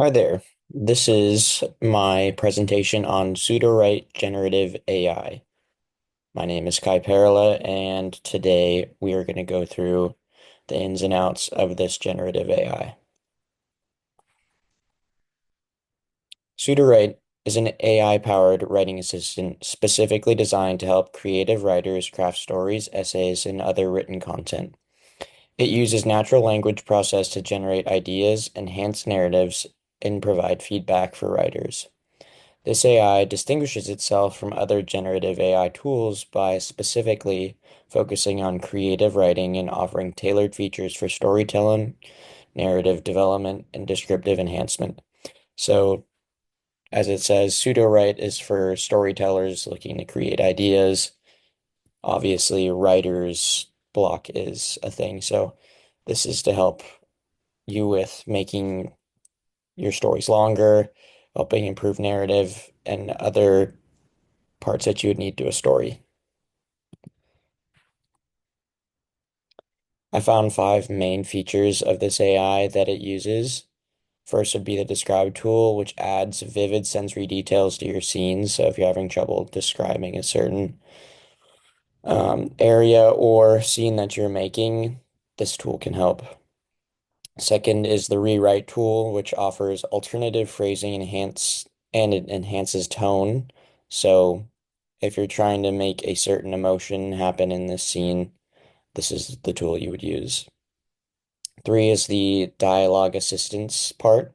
Hi there. This is my presentation on Sudowrite generative AI. My name is Kai Perla, and today we are going to go through the ins and outs of this generative AI. Sudowrite is an AI-powered writing assistant specifically designed to help creative writers craft stories, essays, and other written content. It uses natural language process to generate ideas, enhance narratives, and provide feedback for writers. This AI distinguishes itself from other generative AI tools by specifically focusing on creative writing and offering tailored features for storytelling, narrative development, and descriptive enhancement. So, as it says, pseudo-write is for storytellers looking to create ideas. Obviously, writer's block is a thing. So, this is to help you with making your stories longer, helping improve narrative, and other parts that you would need to a story. I found five main features of this AI that it uses. First would be the describe tool, which adds vivid sensory details to your scenes. So if you're having trouble describing a certain area or scene that you're making, this tool can help. Second is the rewrite tool, which offers alternative phrasing and it enhances tone. So if you're trying to make a certain emotion happen in this scene, this is the tool you would use. Three is the dialogue assistance part.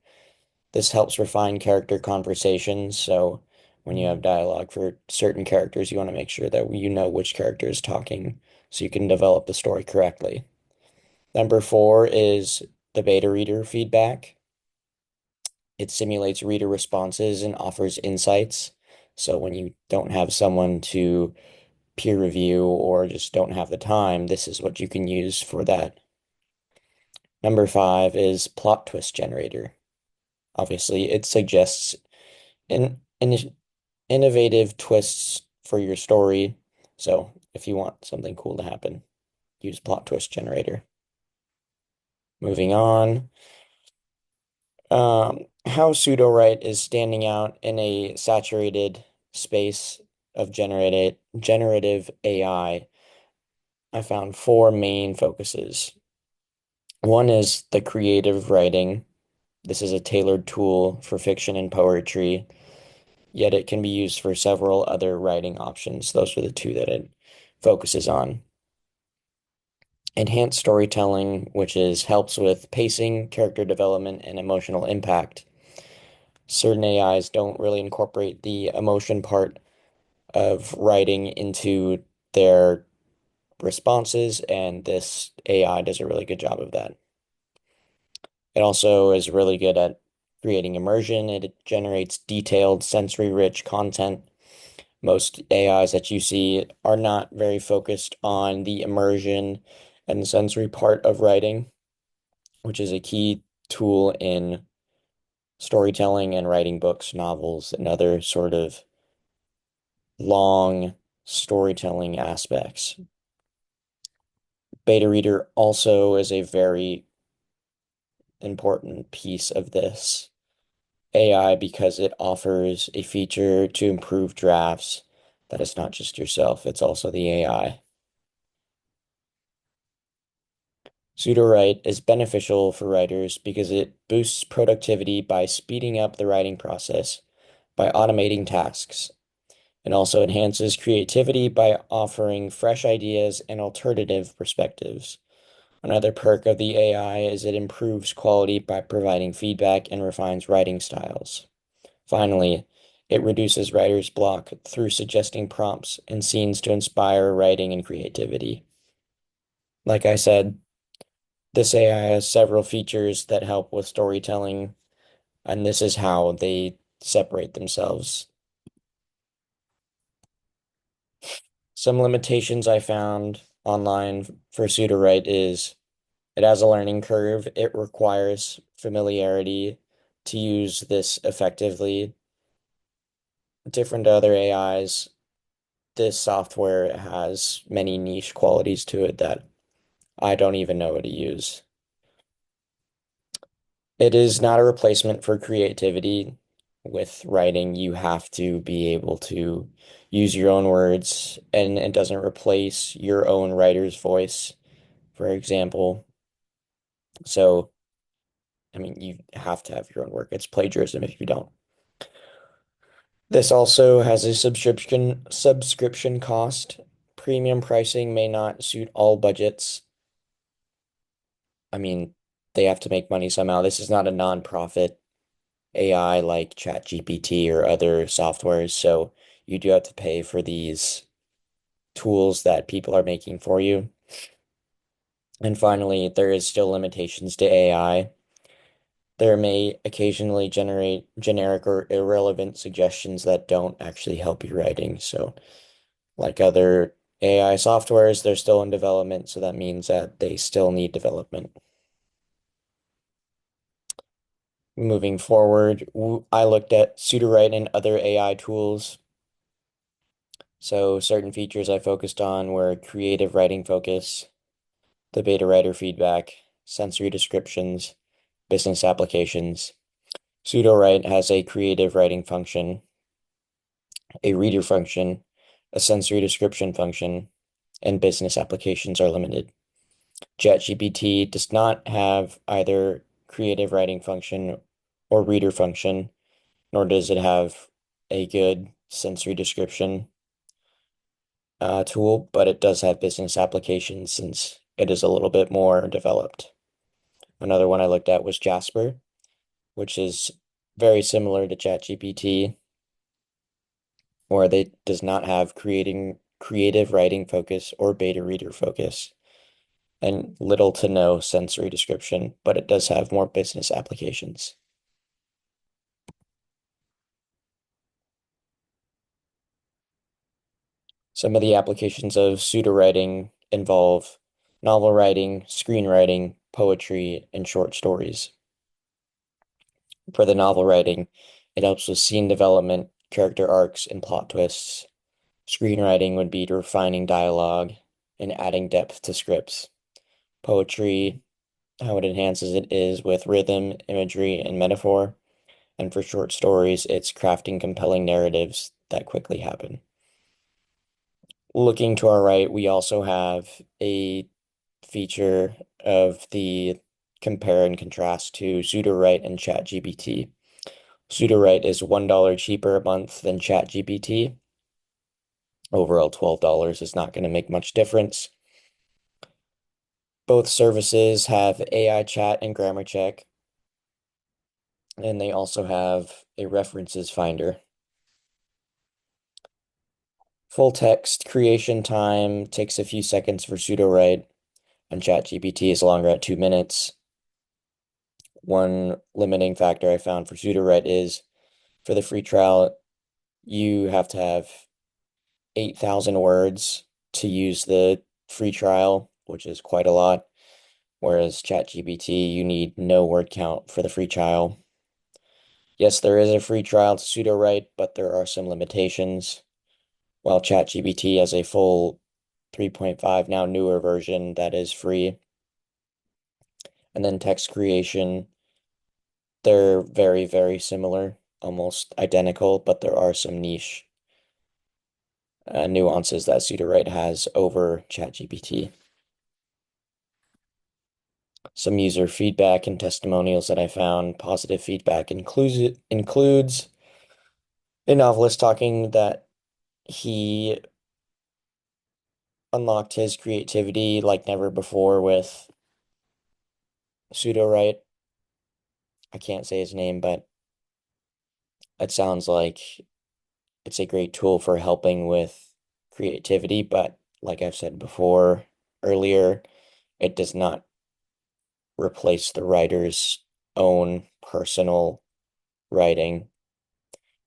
This helps refine character conversations. So when you have dialogue for certain characters, you want to make sure that you know which character is talking so you can develop the story correctly. Number four is the beta reader feedback. It simulates reader responses and offers insights. So when you don't have someone to peer review or just don't have the time, this is what you can use for that. Number five is plot twist generator. Obviously, it suggests in innovative twists for your story. So if you want something cool to happen, use plot twist generator. Moving on, how Sudowrite is standing out in a saturated space of generative AI. I found four main focuses. One is the creative writing. This is a tailored tool for fiction and poetry, yet it can be used for several other writing options. Those are the two that it focuses on. Enhanced storytelling, which is helps with pacing, character development, and emotional impact. Certain AIs don't really incorporate the emotion part of writing into their responses, and this AI does a really good job of that. It also is really good at creating immersion. It generates detailed, sensory-rich content. Most AIs that you see are not very focused on the immersion and sensory part of writing, which is a key tool in storytelling and writing books, novels, and other sort of long storytelling aspects. Beta Reader also is a very important piece of this AI because it offers a feature to improve drafts that is not just yourself, it's also the AI. Sudowrite is beneficial for writers because it boosts productivity by speeding up the writing process by automating tasks. It also enhances creativity by offering fresh ideas and alternative perspectives. Another perk of the AI is it improves quality by providing feedback and refines writing styles. Finally, it reduces writer's block through suggesting prompts and scenes to inspire writing and creativity. Like I said, this AI has several features that help with storytelling, and this is how they separate themselves. Some limitations I found online for Sudowrite is it has a learning curve. It requires familiarity to use this effectively. Different to other AIs, this software has many niche qualities to it that I don't even know how to use. It is not a replacement for creativity. With writing, you have to be able to use your own words, and it doesn't replace your own writer's voice, for example. So, I mean, you have to have your own work. It's plagiarism if you don't. This also has a subscription cost. Premium pricing may not suit all budgets. I mean, they have to make money somehow. This is not a non-profit AI like ChatGPT or other softwares, so you do have to pay for these tools that people are making for you. And finally, there is still limitations to AI. There may occasionally generate generic or irrelevant suggestions that don't actually help your writing. So, like other AI softwares, they're still in development, so that means that they still need development. Moving forward, I looked at Sudowrite and other AI tools. So certain features I focused on were creative writing focus, the beta writer feedback, sensory descriptions, business applications. Sudowrite has a creative writing function, a reader function, a sensory description function, and business applications are limited. ChatGPT does not have either creative writing function or reader function, nor does it have a good sensory description tool, but it does have business applications since it is a little bit more developed. Another one I looked at was Jasper, which is very similar to ChatGPT, where they does not have creating creative writing focus or beta reader focus, and little to no sensory description, but it does have more business applications. Some of the applications of pseudo-writing involve novel writing, screenwriting, poetry, and short stories. For the novel writing, it helps with scene development, character arcs, and plot twists. Screenwriting would be refining dialogue and adding depth to scripts. Poetry, how it enhances it is with rhythm, imagery, and metaphor. And for short stories, it's crafting compelling narratives that quickly happen. Looking to our right, we also have a feature of the compare and contrast to Sudowrite and ChatGPT. Sudowrite is $1 cheaper a month than ChatGPT. Overall, $12 is not going to make much difference. Both services have AI chat and grammar check, and they also have a references finder. Full text creation time takes a few seconds for Sudowrite, and ChatGPT is longer at 2 minutes. One limiting factor I found for Sudowrite is for the free trial, you have to have 8,000 words to use the free trial, which is quite a lot. Whereas ChatGPT, you need no word count for the free trial. Yes, there is a free trial to Sudowrite, but there are some limitations. While ChatGPT has a full 3.5, now newer version that is free. And then text creation, they're very, very similar, almost identical, but there are some niche nuances that Sudowrite has over ChatGPT. Some user feedback and testimonials that I found. Positive feedback includes a novelist talking that he unlocked his creativity like never before with Sudowrite. I can't say his name, but it sounds like it's a great tool for helping with creativity, but like I've said before earlier, it does not replace the writer's own personal writing.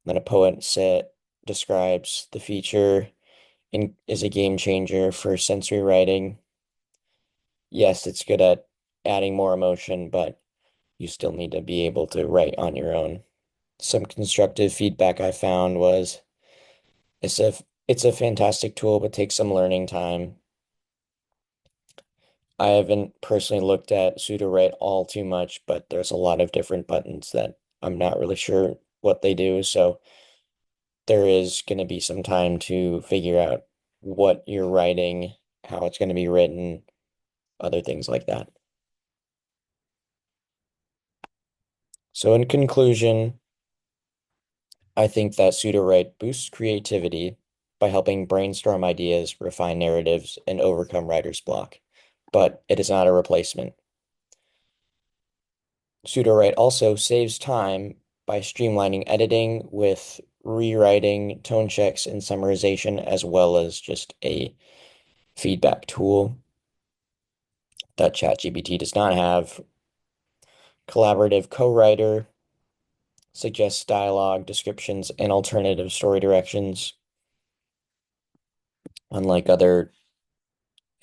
Then a poet set describes the feature and is a game changer for sensory writing. Yes, it's good at adding more emotion, but you still need to be able to write on your own. Some constructive feedback I found was it's a fantastic tool, but takes some learning time. I haven't personally looked at Sudowrite all too much, but there's a lot of different buttons that I'm not really sure what they do. So there is going to be some time to figure out what you're writing, how it's going to be written, other things like that. So in conclusion, I think that Sudowrite boosts creativity by helping brainstorm ideas, refine narratives, and overcome writer's block, but it is not a replacement. Sudowrite also saves time by streamlining editing with rewriting, tone checks, and summarization, as well as just a feedback tool that ChatGPT does not have. Collaborative co-writer suggests dialogue, descriptions, and alternative story directions. Unlike other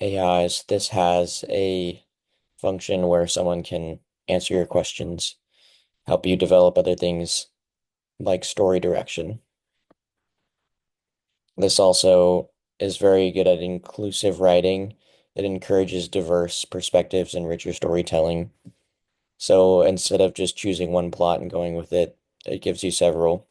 AIs, this has a function where someone can answer your questions, help you develop other things like story direction. This also is very good at inclusive writing. It encourages diverse perspectives and richer storytelling. So instead of just choosing one plot and going with it, it gives you several,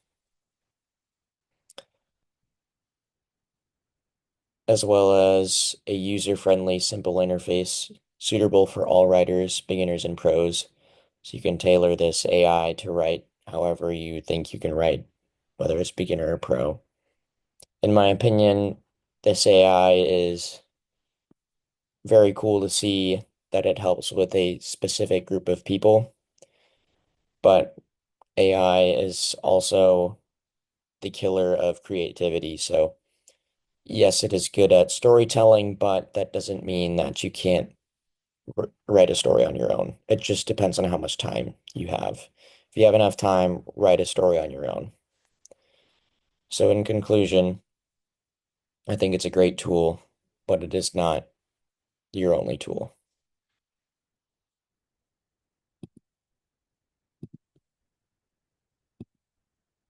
as well as a user-friendly, simple interface suitable for all writers, beginners, and pros. So you can tailor this AI to write however you think you can write, whether it's beginner or pro. In my opinion, this AI is very cool to see that it helps with a specific group of people, but AI is also the killer of creativity. So, yes, it is good at storytelling, but that doesn't mean that you can't write a story on your own. It just depends on how much time you have. If you have enough time, write a story on your own. So, in conclusion, I think it's a great tool, but it is not your only tool.